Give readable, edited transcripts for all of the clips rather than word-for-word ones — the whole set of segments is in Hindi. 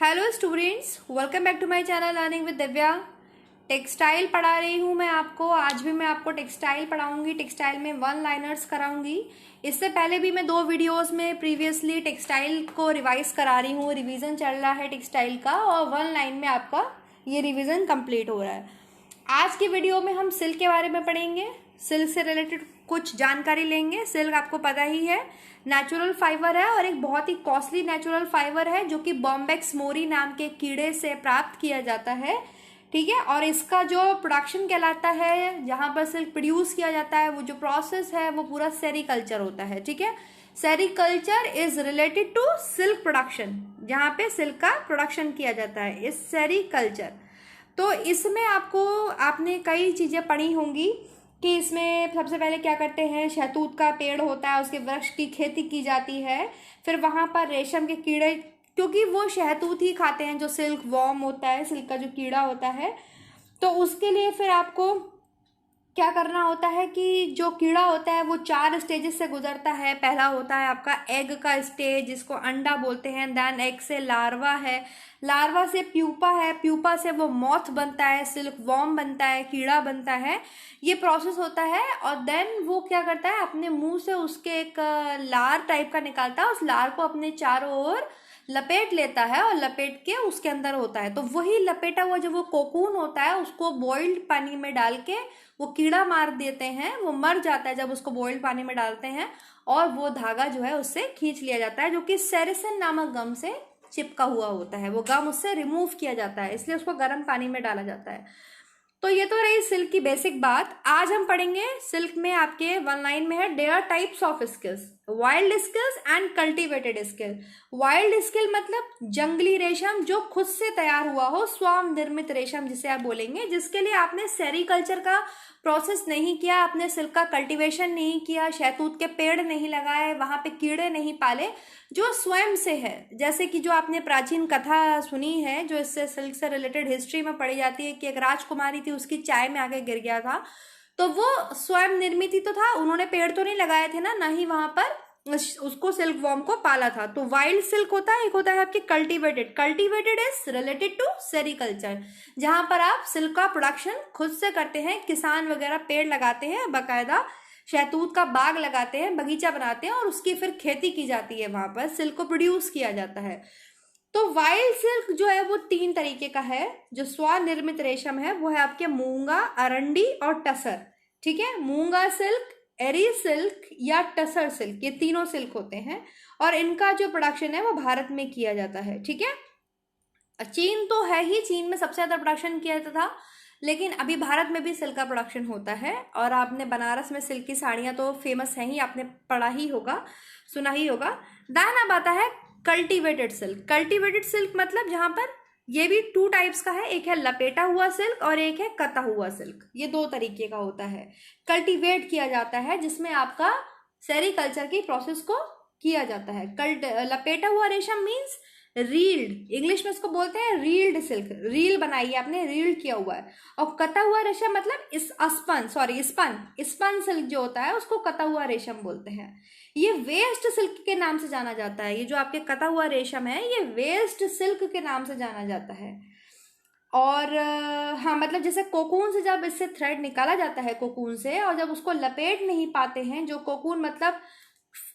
Hello students, welcome back to my channel learning with Divya. Textile पढ़ा रही हूँ मैं आपको। आज भी मैं आपको टेक्सटाइल पढ़ाऊंगी। टेक्सटाइल में वन लाइनर्स कराऊंगी। इससे पहले भी मैं 2 वीडियोस में प्रीवियसली टेक्सटाइल को रिवाइज करा रही हूँ। रिवीजन चल रहा है टेक्सटाइल का और वन लाइन में आपका ये रिवीजन कंप्लीट हो रहा है। आज की वीडियो में हम सिल्क के बारे में पढ़ेंगे। सिल्क से रिलेटेड कुछ जानकारी लेंगे। सिल्क आपको पता ही है नेचुरल फाइबर है और एक बहुत ही कॉस्टली नेचुरल फाइबर है जो कि बॉम्बेक्स मोरी नाम के कीड़े से प्राप्त किया जाता है। ठीक है। और इसका जो प्रोडक्शन कहलाता है, जहां पर सिल्क प्रोड्यूस किया जाता है, वो जो प्रोसेस है वो पूरा सेरीकल्चर होता है। ठीक है। Sericulture is related to silk production. जहां पे सिल्क का प्रोडक्शन किया जाता है इस सेरीकल्चर। तो इसमें आपने कई चीजें पढ़ी होंगी कि इसमें सबसे पहले क्या करते हैं, शहतूत का पेड़ होता है, उसके वृक्ष की खेती की जाती है। फिर वहां पर रेशम के कीड़े, क्योंकि वो शहतूत ही खाते हैं, जो सिल्क वॉर्म होता है, सिल्क का जो कीड़ा होता है। तो उसके लिए फिर आपको क्या करना होता है कि जो कीड़ा होता है वो 4 स्टेजेस से गुजरता है। पहला होता है आपका एग का स्टेज, जिसको अंडा बोलते हैं। देन एग से लार्वा है, लार्वा से प्यूपा है, प्यूपा से वो मॉथ बनता है, सिल्क वॉर्म बनता है, कीड़ा बनता है। ये प्रोसेस होता है। और देन वो क्या करता है, अपने मुंह से उसके एक लार टाइप का निकालता है। उस लार को अपने चारों ओर लपेट लेता है और लपेट के उसके अंदर होता है। तो वही लपेटा हुआ जो वो कोकून होता है, उसको बॉइल्ड पानी में डाल के वो कीड़ा मार देते हैं। वो मर जाता है जब उसको बॉइल्ड पानी में डालते हैं, और वो धागा जो है उससे खींच लिया जाता है, जो कि सेरेसिन नामक गम से चिपका हुआ होता है। वो गम उससे रिमूव किया जाता है, इसलिए उसको गर्म पानी में डाला जाता है। तो ये तो रही सिल्क की बेसिक बात। आज हम पढ़ेंगे सिल्क में आपके वन लाइन में है there types of skills, wild skills and cultivated skill. Wild skill मतलब जंगली रेशम जो खुद से तैयार हुआ हो, स्वाम निर्मित रेशम जिसे आप बोलेंगे, जिसके लिए आपने सेरीकल्चर का प्रोसेस नहीं किया, आपने सिल्क का कल्टीवेशन नहीं किया, शहतूत के पेड़ नहीं लगाए, वहां पे कीड़े नहीं पाले, जो स्वयं से है। जैसे कि जो आपने प्राचीन कथा सुनी है, जो इससे सिल्क से रिलेटेड हिस्ट्री में पढ़ी जाती है, कि एक राजकुमारी थी, उसकी चाय में आके गिर गया था। तो वो स्वयं निर्मित ही तो था, उन्होंने पेड़ तो नहीं लगाए थे ना ही वहां पर उसको सिल्क वॉर्म को पाला था। तो वाइल्ड सिल्क होता है, एक होता है आपकी cultivated. Cultivated is related to sericulture, जहां पर आप सिल्क का प्रोडक्शन खुद से करते हैं। किसान वगैरह पेड़ लगाते हैं, बाकायदा शहतूत का बाग लगाते हैं, बगीचा बनाते हैं, और उसकी फिर खेती की जाती है, वहां पर सिल्क को प्रोड्यूस किया जाता है। तो वाइल्ड सिल्क जो है वो 3 तरीके का है। जो स्वनिर्मित रेशम है वो है आपके मूंगा, अरंडी और टसर। ठीक है। मूंगा सिल्क, एरी सिल्क या टसर सिल्क, ये तीनों सिल्क होते हैं, और इनका जो प्रोडक्शन है वो भारत में किया जाता है। ठीक है। चीन तो है ही, चीन में सबसे ज्यादा प्रोडक्शन किया जाता था, लेकिन अभी भारत में भी सिल्क का प्रोडक्शन होता है। और आपने बनारस में सिल्क की साड़ियां तो फेमस हैं ही, आपने पढ़ा ही होगा, सुना ही होगा। दान अब आता है कल्टीवेटेड सिल्क। कल्टीवेटेड सिल्क मतलब जहां पर ये भी 2 टाइप्स का है, एक है लपेटा हुआ सिल्क और एक है कता हुआ सिल्क। ये 2 तरीके का होता है। कल्टीवेट किया जाता है जिसमें आपका सेरीकल्चर की प्रोसेस को किया जाता है। लपेटा हुआ रेशम मीन्स रील्ड, इंग्लिश में इसको बोलते हैं रील्ड सिल्क। रील बनाई है आपने, रील्ड किया हुआ है। और कता हुआ रेशम मतलब स्पन सिल्क जो होता है उसको कता हुआ रेशम बोलते हैं। ये वेस्ट सिल्क के नाम से जाना जाता है। ये जो आपके कता हुआ रेशम है ये वेस्ट सिल्क के नाम से जाना जाता है। और हाँ, मतलब जैसे कोकून से जब इससे थ्रेड निकाला जाता है कोकून से, और जब उसको लपेट नहीं पाते हैं, जो कोकून मतलब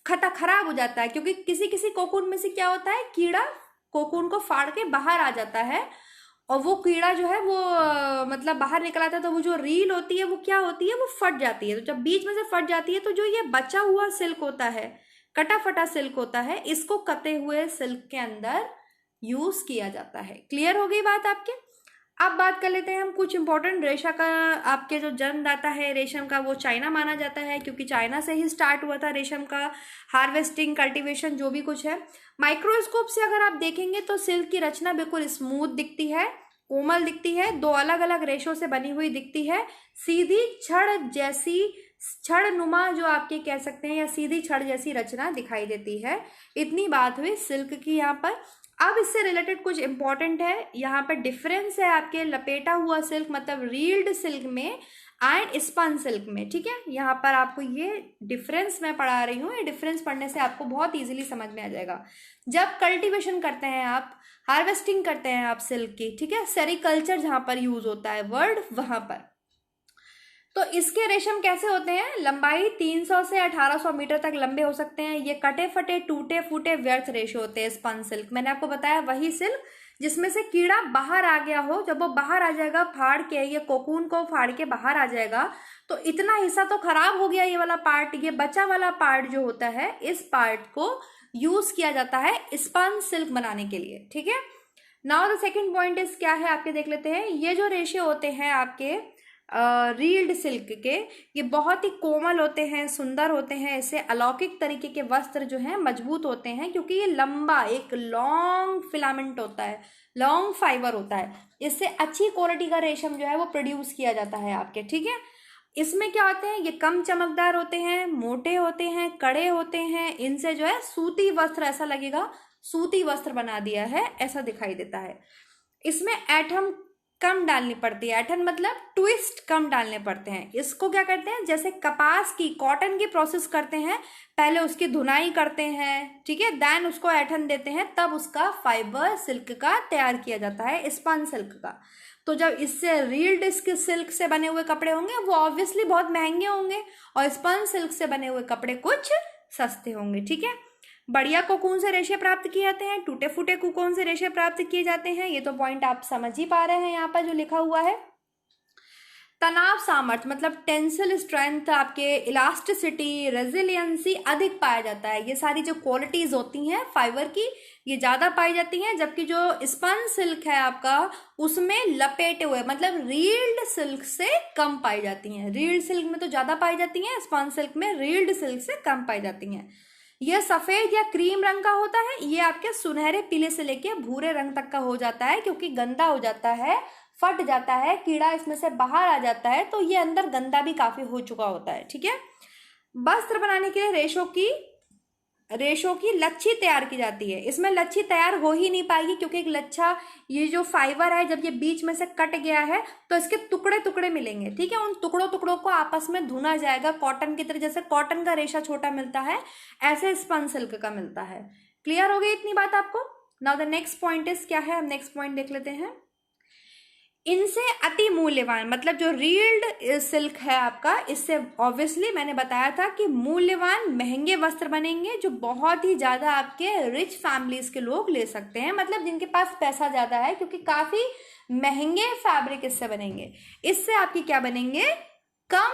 खराब हो जाता है, क्योंकि किसी किसी कोकून में से क्या होता है, कीड़ा कोकून को फाड़ के बाहर आ जाता है, और वो कीड़ा जो है वो मतलब बाहर निकल आता है। तो वो जो रील होती है वो क्या होती है, वो फट जाती है। तो जब बीच में से फट जाती है तो जो ये बचा हुआ सिल्क होता है, कटा फटा सिल्क होता है, इसको कटे हुए सिल्क के अंदर यूज किया जाता है। क्लियर हो गई बात आपके। अब बात कर लेते हैं हम कुछ इंपॉर्टेंट। रेशा का आपके जो जन्मदाता है रेशम का, वो चाइना माना जाता है, क्योंकि चाइना से ही स्टार्ट हुआ था रेशम का हार्वेस्टिंग, कल्टीवेशन, जो भी कुछ है। माइक्रोस्कोप से अगर आप देखेंगे तो सिल्क की रचना बिल्कुल स्मूथ दिखती है, कोमल दिखती है, 2 अलग अलग रेशों से बनी हुई दिखती है। सीधी छड़ नुमा जो आपके कह सकते हैं, या सीधी छड़ जैसी रचना दिखाई देती है। इतनी बात हुई सिल्क की यहाँ पर। अब इससे रिलेटेड कुछ इंपॉर्टेंट है, यहाँ पर डिफरेंस है आपके लपेटा हुआ सिल्क मतलब रील्ड सिल्क में एंड स्पन सिल्क में। ठीक है। यहाँ पर आपको ये डिफरेंस मैं पढ़ा रही हूँ, ये डिफरेंस पढ़ने से आपको बहुत इजीली समझ में आ जाएगा। जब कल्टीवेशन करते हैं आप, हार्वेस्टिंग करते हैं आप सिल्क की, ठीक है, सेरिकल्चर जहां पर यूज होता है वर्ड वहां पर। तो इसके रेशम कैसे होते हैं, लंबाई 300 से 1800 मीटर तक लंबे हो सकते हैं। ये कटे फटे टूटे फूटे व्यर्थ रेशे होते हैं स्पन सिल्क। मैंने आपको बताया वही सिल्क जिसमें से कीड़ा बाहर आ गया हो, जब वो बाहर आ जाएगा फाड़ के, ये कोकून को फाड़ के बाहर आ जाएगा, तो इतना हिस्सा तो खराब हो गया, ये वाला पार्ट, ये बचा वाला पार्ट जो होता है, इस पार्ट को यूज किया जाता है स्पन सिल्क बनाने के लिए, ठीक है। Now the second point is क्या है आपके देख लेते हैं। ये जो रेशे होते हैं आपके रील्ड सिल्क के, ये बहुत ही कोमल होते हैं, सुंदर होते हैं। इससे अलौकिक तरीके के वस्त्र जो हैं मजबूत होते हैं, क्योंकि ये लंबा एक लॉन्ग फिलामेंट होता है, लॉन्ग फाइबर होता है। इससे अच्छी क्वालिटी का रेशम जो है वो प्रोड्यूस किया जाता है आपके, ठीक है। इसमें क्या होते हैं, ये कम चमकदार होते हैं, मोटे होते हैं, कड़े होते हैं। इनसे जो है सूती वस्त्र, ऐसा लगेगा सूती वस्त्र बना दिया है, ऐसा दिखाई देता है। इसमें एटम कम डालनी पड़ती है, एटम मतलब ट्विस्ट कम डालने पड़ते हैं। इसको क्या करते हैं, जैसे कपास की, कॉटन की प्रोसेस करते हैं, पहले उसकी धुनाई करते हैं, ठीक है, देन उसको ऐठन देते हैं, तब उसका फाइबर सिल्क का तैयार किया जाता है, स्पन सिल्क का। तो जब इससे रील्ड सिल्क से बने हुए कपड़े होंगे वो ऑब्वियसली बहुत महंगे होंगे, और स्पन सिल्क से बने हुए कपड़े कुछ सस्ते होंगे, ठीक है। बढ़िया कोकून से रेशे प्राप्त किए जाते हैं, टूटे फूटे कोकून से रेशे प्राप्त किए जाते हैं। ये तो पॉइंट आप समझ ही पा रहे हैं यहाँ पर जो लिखा हुआ है। तनाव सामर्थ्य मतलब टेंसिल स्ट्रेंथ, आपके इलास्टिसिटी, रेजिलियंसी अधिक पाया जाता है। ये सारी जो क्वालिटीज होती हैं फाइबर की, ये ज्यादा पाई जाती हैं, जबकि जो स्पन सिल्क है आपका, उसमें लपेटे हुए मतलब रील्ड सिल्क से कम पाई जाती हैं। रील्ड सिल्क में तो ज्यादा पाई जाती हैं, स्पन सिल्क में रील्ड सिल्क से कम पाई जाती हैं। यह सफेद या क्रीम रंग का होता है, ये आपके सुनहरे पीले से लेके भूरे रंग तक का हो जाता है, क्योंकि गंदा हो जाता है, फट जाता है, कीड़ा इसमें से बाहर आ जाता है, तो ये अंदर गंदा भी काफी हो चुका होता है, ठीक है। वस्त्र बनाने के लिए रेशों की लच्छी तैयार की जाती है। इसमें लच्छी तैयार हो ही नहीं पाएगी, क्योंकि एक लच्छा, ये जो फाइबर है, जब ये बीच में से कट गया है तो इसके टुकड़े टुकड़े मिलेंगे, ठीक है। उन टुकड़ों टुकड़ों को आपस में धुना जाएगा कॉटन की तरह, जैसे कॉटन का रेशा छोटा मिलता है, ऐसे स्पन सिल्क का मिलता है। क्लियर हो गई इतनी बात आपको। Now the next point is क्या है, हम नेक्स्ट पॉइंट देख लेते हैं। इनसे अति मूल्यवान मतलब जो रील्ड सिल्क है आपका, इससे ऑब्वियसली मैंने बताया था कि मूल्यवान महंगे वस्त्र बनेंगे, जो बहुत ही ज्यादा आपके रिच फैमिलीज के लोग ले सकते हैं, मतलब जिनके पास पैसा ज्यादा है, क्योंकि काफी महंगे फैब्रिक इससे बनेंगे। इससे आपकी क्या बनेंगे, कम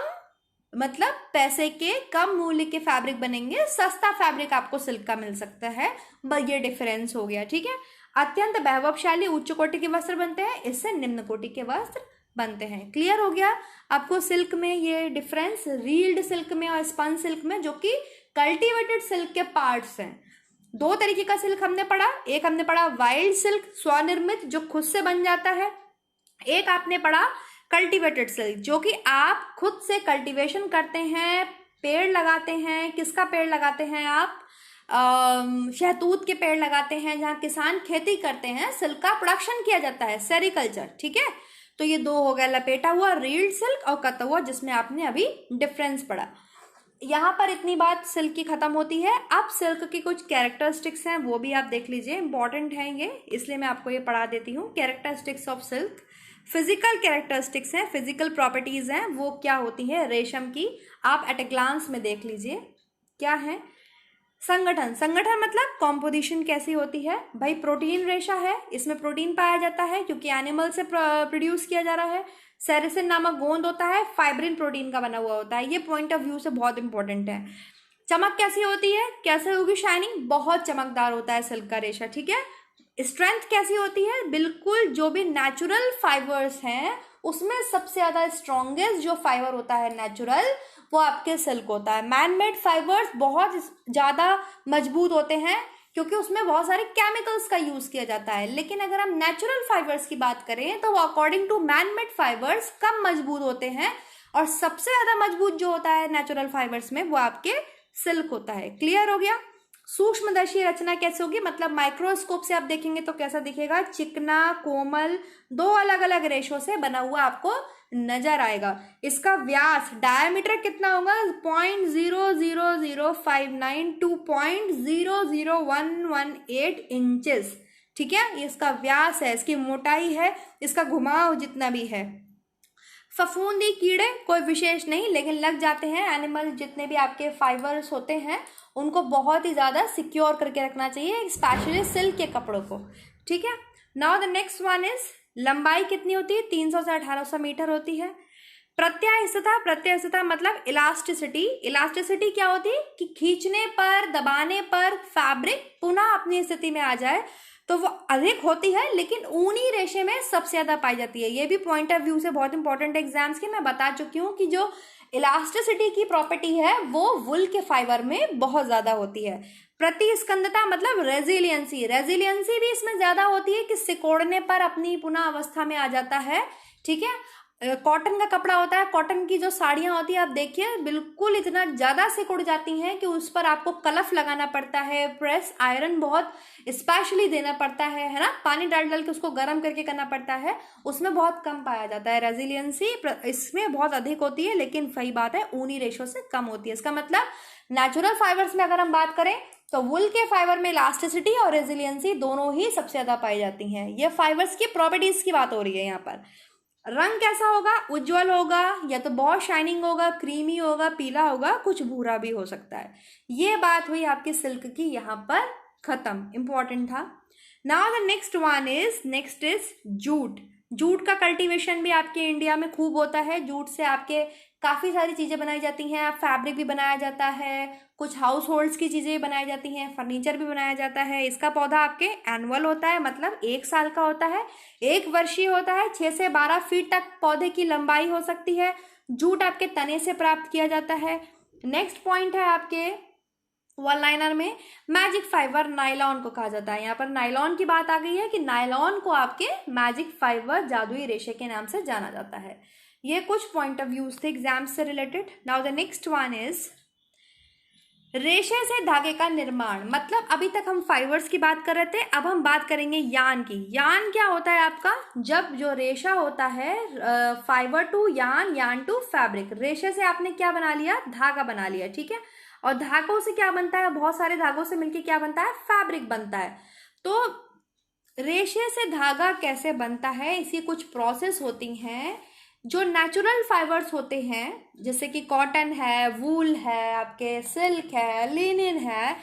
मतलब पैसे के कम मूल्य के फैब्रिक बनेंगे, सस्ता फैब्रिक आपको सिल्क का मिल सकता है, बस ये डिफरेंस हो गया, ठीक है। अत्यंत वैभवशाली उच्च कोटि के वस्त्र बनते हैं, इससे निम्न कोटि के वस्त्र बनते हैं। क्लियर हो गया आपको सिल्क में ये डिफरेंस, रील्ड सिल्क में और स्पन सिल्क में, जो कि कल्टीवेटेड सिल्क के पार्ट्स हैं। दो तरीके का सिल्क हमने पढ़ा, एक हमने पढ़ा वाइल्ड सिल्क स्वनिर्मित जो खुद से बन जाता है, एक आपने पढ़ा कल्टीवेटेड सिल्क जो कि आप खुद से कल्टीवेशन करते हैं, पेड़ लगाते हैं। किसका पेड़ लगाते हैं आप, शहतूत के पेड़ लगाते हैं, जहाँ किसान खेती करते हैं, सिल्क का प्रोडक्शन किया जाता है, सेरिकल्चर, ठीक है। तो ये दो हो गया, लपेटा हुआ रील्ड सिल्क और कता हुआ, जिसमें आपने अभी डिफरेंस पढ़ा। यहाँ पर इतनी बात सिल्क की खत्म होती है। अब सिल्क की कुछ कैरेक्टरिस्टिक्स हैं, वो भी आप देख लीजिए, इंपॉर्टेंट है ये, इसलिए मैं आपको ये पढ़ा देती हूँ। Characteristics of silk, physical characteristics हैं, फिजिकल प्रॉपर्टीज हैं, वो क्या होती है रेशम की, आप एट ए ग्लांस में देख लीजिए क्या है। संगठन मतलब कॉम्पोजिशन कैसी होती है भाई, प्रोटीन रेशा है, इसमें प्रोटीन पाया जाता है क्योंकि एनिमल से प्रोड्यूस किया जा रहा है। सेरेसिन नामक गोंद होता है, फाइब्रिन प्रोटीन का बना हुआ होता है, ये पॉइंट ऑफ व्यू से बहुत इंपॉर्टेंट है। चमक कैसी होती है, कैसे होगी शाइनिंग, बहुत चमकदार होता है सिल्क का रेशा, ठीक है। स्ट्रेंथ कैसी होती है, बिल्कुल जो भी नेचुरल फाइबर्स हैं उसमें सबसे ज्यादा स्ट्रॉन्गेस्ट जो फाइबर होता है नेचुरल, वो आपके सिल्क होता है। मैन मेड फाइबर्स बहुत ज्यादा मजबूत होते हैं क्योंकि उसमें बहुत सारे केमिकल्स का यूज किया जाता है, लेकिन अगर हम नेचुरल फाइबर्स की बात करें तो वो according to man made fibres कम मजबूत होते हैं, और सबसे ज्यादा मजबूत जो होता है नेचुरल फाइबर्स में वो आपके सिल्क होता है। क्लियर हो गया। सूक्ष्मदर्शी रचना कैसे होगी, मतलब माइक्रोस्कोप से आप देखेंगे तो कैसा दिखेगा, चिकना कोमल, दो अलग अलग रेशों से बना हुआ आपको नजर आएगा। इसका व्यास डायमीटर कितना होगा, 0.00059 to 0.00118 इंचेस, ठीक है, ये इसका व्यास है, इसकी मोटाई है, इसका घुमाव जितना भी है। फफूंदी कीड़े कोई विशेष नहीं, लेकिन लग जाते हैं। एनिमल जितने भी आपके फाइबर्स होते हैं उनको बहुत ही ज़्यादा सिक्योर करके रखना चाहिए, स्पेशली सिल्क के कपड़ों को। ठीक है, now the next one is लंबाई कितनी होती है? 300 से 1800 मीटर होती है। प्रत्यास्थता, प्रत्यास्थता मतलब इलास्टिसिटी। इलास्टिसिटी क्या होती है कि खींचने पर, दबाने पर फैब्रिक पुनः अपनी स्थिति में आ जाए, तो वो अधिक होती है, लेकिन ऊनी रेशे में सबसे ज्यादा पाई जाती है। ये भी पॉइंट ऑफ व्यू से बहुत इंपॉर्टेंट एग्जाम्स की मैं बता चुकी हूँ कि जो इलास्टिसिटी की प्रॉपर्टी है वो वुल के फाइबर में बहुत ज्यादा होती है। प्रतिस्कंदता मतलब रेजिलियंसी, रेजिलियंसी भी इसमें ज्यादा होती है कि सिकोड़ने पर अपनी पुनः अवस्था में आ जाता है। ठीक है, कॉटन का कपड़ा होता है, कॉटन की जो साड़ियां होती है आप देखिए बिल्कुल इतना ज्यादा सिकुड़ जाती हैं कि उस पर आपको कलफ लगाना पड़ता है, प्रेस आयरन बहुत स्पेशली देना पड़ता है ना, पानी डाल डाल के उसको गर्म करके करना पड़ता है, उसमें बहुत कम पाया जाता है। रेजिलियंसी इसमें बहुत अधिक होती है, लेकिन सही बात है ऊनी रेशो से कम होती है। इसका मतलब नेचुरल फाइबर्स में अगर हम बात करें तो वुल के फाइबर में इलास्टिसिटी और रेजिलियंसी दोनों ही सबसे ज्यादा पाई जाती हैं। ये फाइबर्स की प्रॉपर्टीज की बात हो रही है यहाँ पर। रंग कैसा होगा? उज्जवल होगा, या तो बहुत शाइनिंग होगा, क्रीमी होगा, पीला होगा, कुछ भूरा भी हो सकता है। ये बात हुई आपकी सिल्क की, यहाँ पर खत्म, इंपॉर्टेंट था। Now the next is jute. Jute का कल्टीवेशन भी आपके इंडिया में खूब होता है। जूट से आपके काफी सारी चीजें बनाई जाती हैं, फैब्रिक भी बनाया जाता है, कुछ हाउस होल्ड्स की चीजें बनाई जाती हैं, फर्नीचर भी बनाया जाता है। इसका पौधा आपके एनुअल होता है, मतलब 1 साल का होता है, 1 वर्षीय होता है, 6 से 12 फीट तक पौधे की लंबाई हो सकती है। जूट आपके तने से प्राप्त किया जाता है। नेक्स्ट पॉइंट है आपके वन लाइनर में मैजिक फाइबर, नायलॉन को कहा जाता है। यहाँ पर नायलॉन की बात आ गई है कि नायलॉन को आपके मैजिक फाइबर, जादुई रेशे के नाम से जाना जाता है। ये कुछ पॉइंट ऑफ व्यूज थे एग्जाम से related. Now the next one is रेशे से धागे का निर्माण। मतलब अभी तक हम फाइबर्स की बात कर रहे थे, अब हम बात करेंगे यान की। यान क्या होता है आपका? जब जो रेशा होता है, फाइबर टू यान, यान टू फैब्रिक, रेशे से आपने क्या बना लिया? धागा बना लिया। ठीक है, और धागों से क्या बनता है? बहुत सारे धागों से मिलके क्या बनता है? फैब्रिक बनता है। तो रेशे से धागा कैसे बनता है, इसकी कुछ प्रोसेस होती हैं। जो नेचुरल फाइबर्स होते हैं जैसे कि कॉटन है, वूल है, आपके सिल्क है, लिनिन है,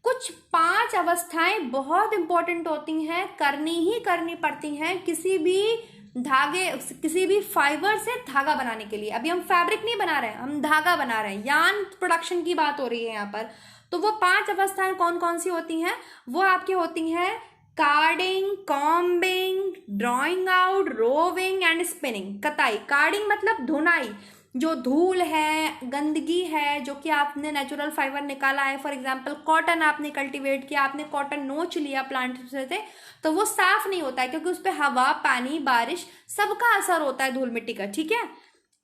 कुछ 5 अवस्थाएं बहुत इंपॉर्टेंट होती हैं, करनी ही करनी पड़ती हैं किसी भी धागे, किसी भी फाइबर से धागा बनाने के लिए। अभी हम फैब्रिक नहीं बना रहे हैं, हम धागा बना रहे हैं, यार्न प्रोडक्शन की बात हो रही है यहाँ पर। तो वो 5 अवस्थाएं कौन कौन सी होती हैं? वो आपकी होती हैं carding, combing, drawing out, roving and spinning. कताई, कार्डिंग मतलब धुनाई, जो धूल है, गंदगी है, जो कि आपने नेचुरल फाइबर निकाला है, फॉर एग्जांपल कॉटन आपने कल्टीवेट किया, आपने कॉटन नोच लिया प्लांट से, तो वो साफ नहीं होता है क्योंकि उस पर हवा, पानी, बारिश सबका असर होता है, धूल मिट्टी का। ठीक है,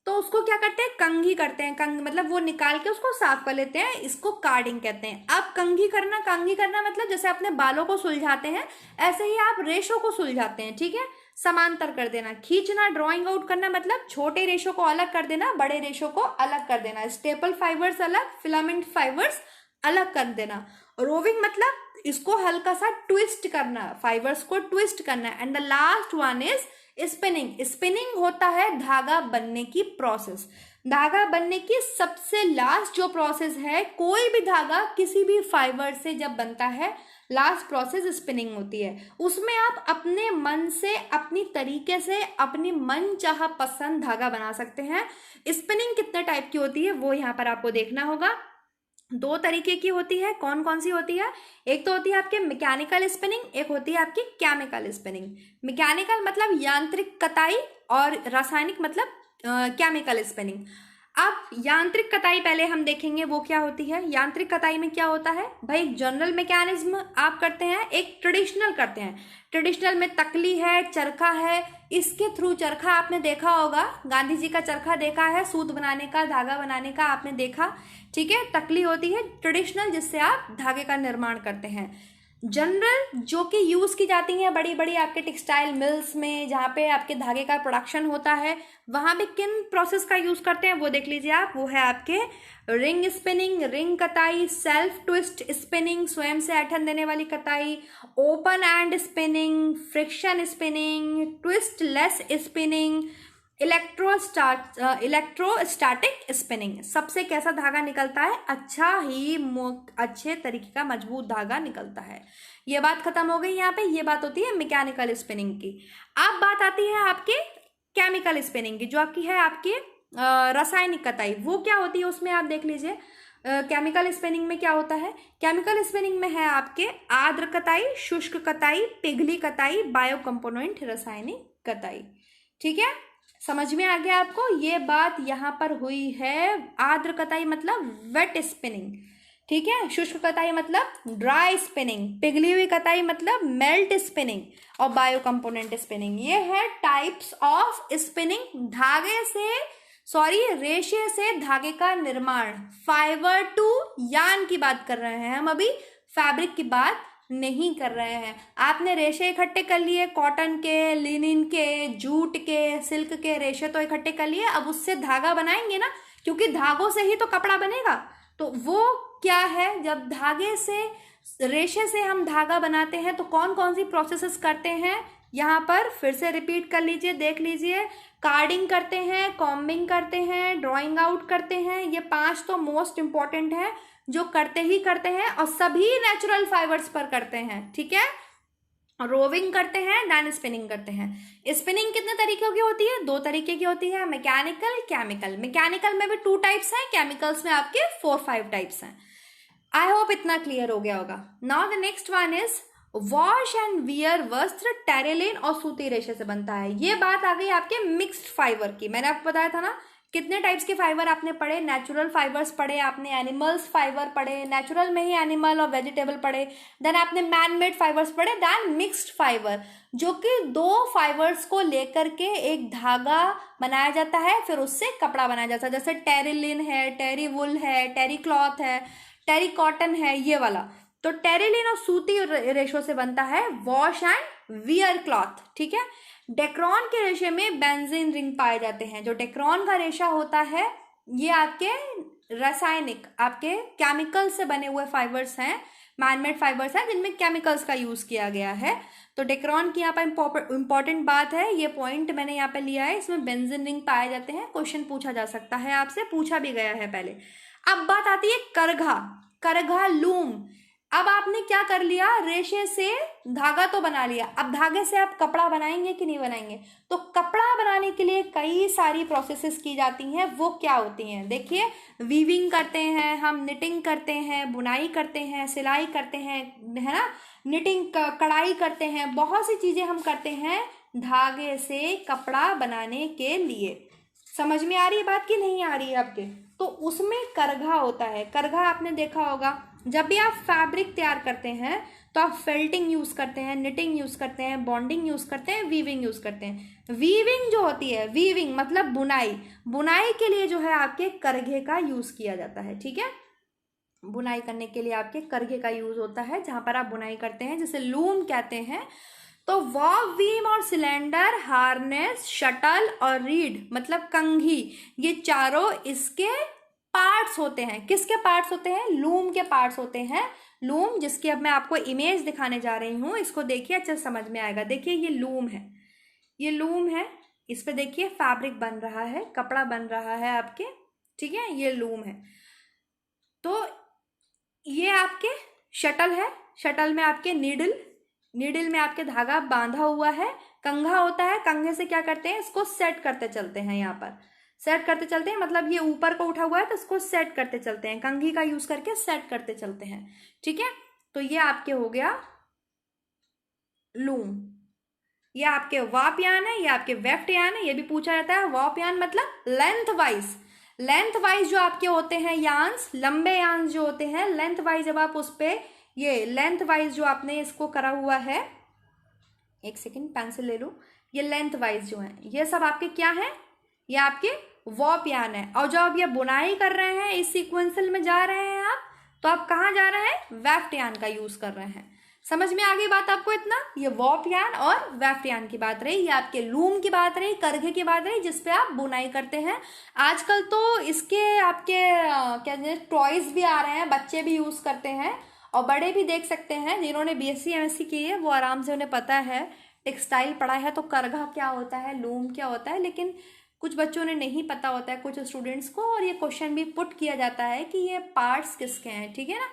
तो उसको क्या करते हैं? कंघी करते हैं। कंघी मतलब वो निकाल के उसको साफ कर लेते हैं, इसको कार्डिंग कहते हैं। अब कंघी करना मतलब जैसे अपने बालों को सुलझाते हैं, ऐसे ही आप रेशों को सुलझाते हैं। ठीक है, समांतर कर देना। खींचना, ड्रॉइंग आउट करना मतलब छोटे रेशों को अलग कर देना, बड़े रेशों को अलग कर देना। स्टेपल फाइबर्स अलग, फिलामेंट फाइबर्स अलग कर देना। रोविंग मतलब इसको हल्का सा ट्विस्ट करना, फाइबर्स को ट्विस्ट करना। And the last one is spinning. Spinning होता है धागा बनने की प्रोसेस। धागा बनने की सबसे लास्ट जो प्रोसेस है, कोई भी धागा किसी भी फाइबर से जब बनता है, लास्ट प्रोसेस स्पिनिंग होती है। उसमें आप अपने मन से, अपनी तरीके से, अपनी मन चाहा पसंद धागा बना सकते हैं। स्पिनिंग कितने टाइप की होती है वो यहाँ पर आपको देखना होगा। 2 तरीके की होती है। कौन कौन सी होती है? एक तो होती है आपके मैकेनिकल स्पिनिंग, एक होती है आपकी केमिकल स्पिनिंग। मैकेनिकल मतलब यांत्रिक कताई और रासायनिक मतलब केमिकल स्पिनिंग। अब यांत्रिक कताई पहले हम देखेंगे वो क्या होती है। यांत्रिक कताई में क्या होता है भाई? जनरल मैकेनिज्म आप करते हैं, एक ट्रेडिशनल करते हैं। ट्रेडिशनल में तकली है, चरखा है, इसके थ्रू चरखा आपने देखा होगा, गांधी जी का चरखा देखा है, सूत बनाने का, धागा बनाने का आपने देखा। ठीक है, तकली होती है ट्रेडिशनल, जिससे आप धागे का निर्माण करते हैं। जनरल जो कि यूज की जाती हैं बड़ी बड़ी आपके टेक्सटाइल मिल्स में, जहाँ पे आपके धागे का प्रोडक्शन होता है, वहां पे किन प्रोसेस का यूज करते हैं वो देख लीजिए आप। वो है आपके रिंग स्पिनिंग, रिंग कताई, सेल्फ ट्विस्ट स्पिनिंग, स्वयं से ऐंठन देने वाली कताई, open and spinning, friction spinning, twist less spinning, electrostatic spinning. सबसे कैसा धागा निकलता है? अच्छे तरीके का मजबूत धागा निकलता है। ये बात खत्म हो गई यहाँ पे। ये बात होती है मैकेनिकल स्पिनिंग की। अब बात आती है आपके केमिकल स्पिनिंग की, जो आपकी है आपकी रासायनिक कताई। वो क्या होती है उसमें आप देख लीजिए। केमिकल स्पिनिंग में क्या होता है? केमिकल स्पिनिंग में है आपके आर्द्र कताई, शुष्क कताई, पिघली कताई, बायो कंपोनेंट रासायनिक कताई। ठीक है, समझ में आ गया आपको? ये बात यहाँ पर हुई है। आर्द्र कताई मतलब वेट स्पिनिंग, ठीक है। शुष्क कताई मतलब ड्राई स्पिनिंग, पिघली हुई कताई मतलब मेल्ट स्पिनिंग, और बायो कंपोनेंट स्पिनिंग। ये है टाइप्स ऑफ स्पिनिंग। रेशे से धागे का निर्माण। फाइबर टू यार्न की बात कर रहे हैं हम, अभी फैब्रिक की बात नहीं कर रहे हैं। आपने रेशे इकट्ठे कर लिए, कॉटन के, लिनिन के, जूट के, सिल्क के रेशे तो इकट्ठे कर लिए। अब उससे धागा बनाएंगे ना, क्योंकि धागों से ही तो कपड़ा बनेगा। तो वो क्या है, जब धागे से, रेशे से हम धागा बनाते हैं तो कौन कौन सी प्रोसेसेस करते हैं, यहाँ पर फिर से रिपीट कर लीजिए, देख लीजिए। कार्डिंग करते हैं, कॉम्बिंग करते हैं, ड्राइंग आउट करते हैं। ये 5 तो मोस्ट इंपॉर्टेंट है जो करते ही करते हैं, और सभी नेचुरल फाइबर्स पर करते हैं। ठीक है, रोविंग करते हैं, देन स्पिनिंग करते हैं। स्पिनिंग कितने तरीके की होती है? 2 तरीके की होती है, मैकेनिकल, केमिकल। मैकेनिकल में भी 2 टाइप्स हैं, केमिकल्स में आपके 4-5 टाइप्स हैं। आई होप इतना क्लियर हो गया होगा। Now the next one is wash and wear वस्त्र टेरेलिन और सूती रेशे से बनता है। ये बात आ गई आपके मिक्स्ड फाइबर की। मैंने आपको बताया था ना कितने टाइप्स के फाइबर आपने पढ़े। नेचुरल फाइबर्स पढ़े आपने, एनिमल्स फाइबर पढ़े, नेचुरल में ही एनिमल और वेजिटेबल पढ़े, देन आपने मैन मेड फाइबर्स पढ़े, देन मिक्स्ड फाइबर, जो कि 2 फाइबर्स को लेकर के एक धागा बनाया जाता है, फिर उससे कपड़ा बनाया जाता है। जैसे टेरिलिन है, टेरी वुल है, टेरी क्लॉथ है, टेरी कॉटन है, ये वाला। तो टेरिलिन और सूती रेशों से बनता है वॉश एंड वियर क्लॉथ। ठीक है, डेक्रोन के रेशे में बेंजीन रिंग पाए जाते हैं। जो डेक्रोन का रेशा होता है ये आपके रासायनिक, आपके केमिकल से बने हुए फाइबर्स हैं, मैनमेड फाइबर्स हैं जिनमें केमिकल्स का यूज किया गया है। तो डेक्रोन की यहाँ पर इंपॉर्टेंट बात है, ये पॉइंट मैंने यहाँ पे लिया है। इसमें बेंजीन रिंग पाए जाते हैं। क्वेश्चन पूछा जा सकता है आपसे, पूछा भी गया है पहले। अब बात आती है करघा, करघा लूम। अब आपने क्या कर लिया, रेशे से धागा तो बना लिया, अब धागे से आप कपड़ा बनाएंगे कि नहीं बनाएंगे? तो कपड़ा बनाने के लिए कई सारी प्रोसेसेस की जाती हैं। वो क्या होती हैं देखिए, वीविंग करते हैं हम, निटिंग करते हैं, बुनाई करते हैं, सिलाई करते हैं, है ना, निटिंग, कढ़ाई करते हैं, बहुत सी चीजें हम करते हैं धागे से कपड़ा बनाने के लिए। समझ में आ रही है बात की नहीं आ रही है आपके? तो उसमें करघा होता है। करघा आपने देखा होगा, जब भी आप फैब्रिक तैयार करते हैं तो आप फेल्टिंग यूज करते हैं, निटिंग यूज करते हैं, बॉन्डिंग यूज करते हैं, वीविंग यूज करते हैं। वीविंग जो होती है, वीविंग मतलब बुनाई, बुनाई के लिए जो है आपके करघे का यूज किया जाता है। ठीक है, बुनाई करने के लिए आपके करघे का यूज होता है, जहां पर आप बुनाई करते हैं, जिसे लूम कहते हैं। तो वॉव, वीम और सिलेंडर, हार्नेस, शटल और रीड मतलब कंघी, ये चारों इसके पार्ट्स होते हैं। किसके पार्ट्स होते हैं? लूम के पार्ट्स होते हैं। लूम, जिसकी अब मैं आपको इमेज दिखाने जा रही हूं, इसको देखिए अच्छे से समझ में आएगा। देखिए ये लूम है, ये लूम है, इस पे देखिए फैब्रिक बन रहा है, कपड़ा बन रहा है आपके। ठीक है, ये लूम है। तो ये आपके शटल है, शटल में आपके नीडल, नीडल में आपके धागा बांधा हुआ है। कंघा होता है, कंघे से क्या करते हैं, इसको सेट करते चलते हैं। यहाँ पर सेट करते चलते हैं मतलब ये ऊपर को उठा हुआ है तो इसको सेट करते चलते हैं, कंघी का यूज करके सेट करते चलते हैं। ठीक है, तो ये आपके हो गया लूम। ये आपके वाप यान है, ये आपके वेफ्ट यान है। ये भी पूछा जाता है, वाप यान मतलब लेंथ वाइज, लेंथ वाइज जो आपके होते हैं यान्स, लंबे यान्स जो होते हैं, लेंथ वाइज जब आप उस पे, ये लेंथ वाइज जो आपने इसको करा हुआ है, एक सेकेंड पेंसिल ले लो, ये लेंथ वाइज जो है ये सब आपके क्या है, ये आपके वॉप यान है। और जब आप ये बुनाई कर रहे हैं, इस सीक्वेंसल में जा रहे हैं आप, तो आप कहाँ जा रहे हैं, वेफ्ट यान का यूज कर रहे हैं। समझ में आ गई बात आपको इतना? ये वर्ब यार्न और वेफ्ट यार्न की बात रही, ये आपके लूम की बात रही, करघे की बात रही, जिसपे आप बुनाई करते हैं। आजकल तो इसके आपके क्या टॉयज भी आ रहे हैं, बच्चे भी यूज करते हैं और बड़े भी देख सकते हैं। जिन्होंने बीएससी एमएससी की है वो आराम से, उन्हें पता है, टेक्सटाइल पढ़ा है तो करघा क्या होता है, लूम क्या होता है। लेकिन कुछ बच्चों ने नहीं पता होता है, कुछ स्टूडेंट्स को, और ये क्वेश्चन भी पुट किया जाता है कि ये पार्ट्स किसके हैं, ठीक है ना।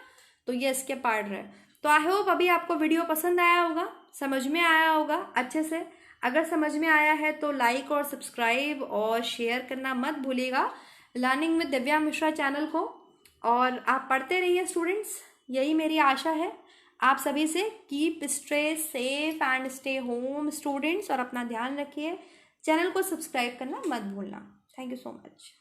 तो ये इसके पार्ट रहे। तो आई होप अभी आपको वीडियो पसंद आया होगा, समझ में आया होगा अच्छे से। अगर समझ में आया है तो लाइक और सब्सक्राइब और शेयर करना मत भूलिएगा learning with Divya Mishra channel को। और आप पढ़ते रहिए स्टूडेंट्स, यही मेरी आशा है आप सभी से। Keep stay safe and stay home students, और अपना ध्यान रखिए। चैनल को सब्सक्राइब करना मत भूलना। Thank you so much.